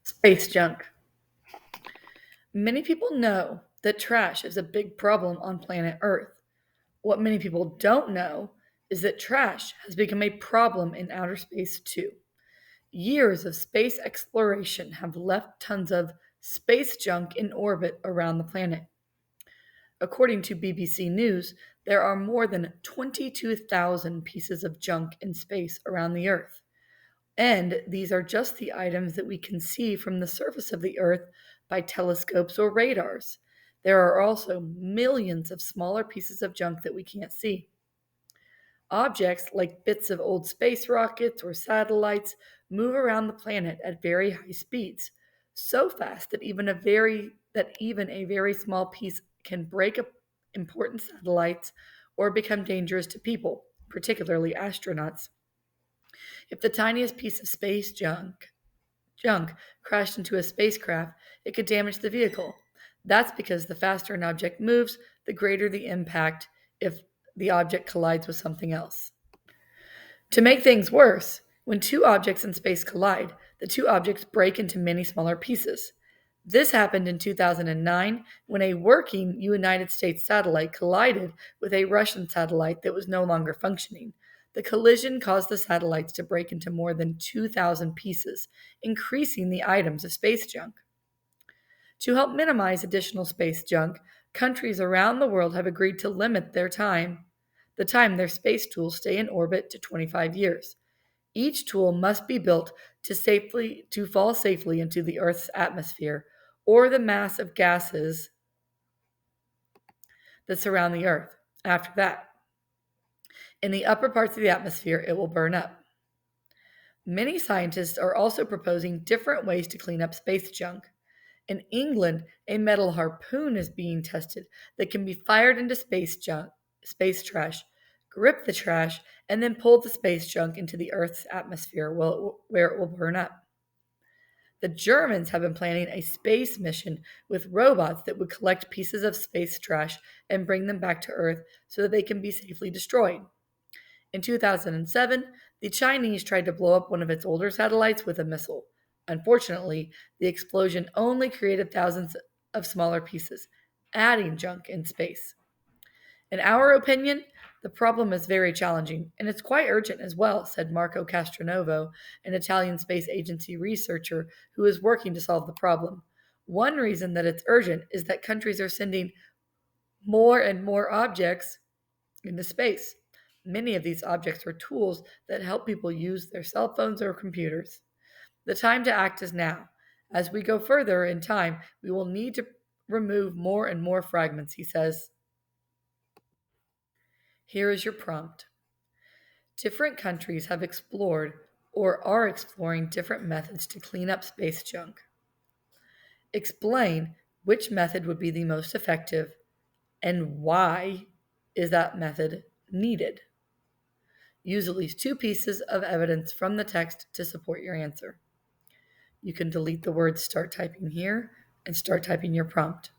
Space junk. Many people know that trash is a big problem on planet Earth. What many people don't know is that trash has become a problem in outer space too. Years of space exploration have left tons of space junk in orbit around the planet. According to BBC News, there are more than 22,000 pieces of junk in space around the Earth. And these are just the items that we can see from the surface of the Earth by telescopes or radars. There are also millions of smaller pieces of junk that we can't see. Objects like bits of old space rockets or satellites move around the planet at very high speeds, so fast that even a very small piece can break up important satellites or become dangerous to people, particularly astronauts. If the tiniest piece of space junk crashed into a spacecraft, it could damage the vehicle. That's because the faster an object moves, the greater the impact if the object collides with something else. To make things worse, when two objects in space collide, the two objects break into many smaller pieces. This happened in 2009 when a working United States satellite collided with a Russian satellite that was no longer functioning. The collision caused the satellites to break into more than 2,000 pieces, increasing the items of space junk. To help minimize additional space junk, countries around the world have agreed to limit the time their space tools stay in orbit to 25 years. Each tool must be built to fall safely into the Earth's atmosphere or the mass of gases that surround the Earth. After that, in the upper parts of the atmosphere, it will burn up. Many scientists are also proposing different ways to clean up space junk. In England, a metal harpoon is being tested that can be fired into space trash, grip the trash, and then pull the space junk into the Earth's atmosphere where it will burn up. The Germans have been planning a space mission with robots that would collect pieces of space trash and bring them back to Earth so that they can be safely destroyed. In 2007, the Chinese tried to blow up one of its older satellites with a missile. Unfortunately, the explosion only created thousands of smaller pieces, adding junk in space. In our opinion, the problem is very challenging, and it's quite urgent as well, said Marco Castronovo, an Italian space agency researcher who is working to solve the problem. One reason that it's urgent is that countries are sending more and more objects into space. Many of these objects are tools that help people use their cell phones or computers. The time to act is now. As we go further in time, we will need to remove more and more fragments, he says. Here is your prompt. Different countries have explored or are exploring different methods to clean up space junk. Explain which method would be the most effective and why is that method needed. Use at least two pieces of evidence from the text to support your answer. You can delete the words start typing here and start typing your prompt.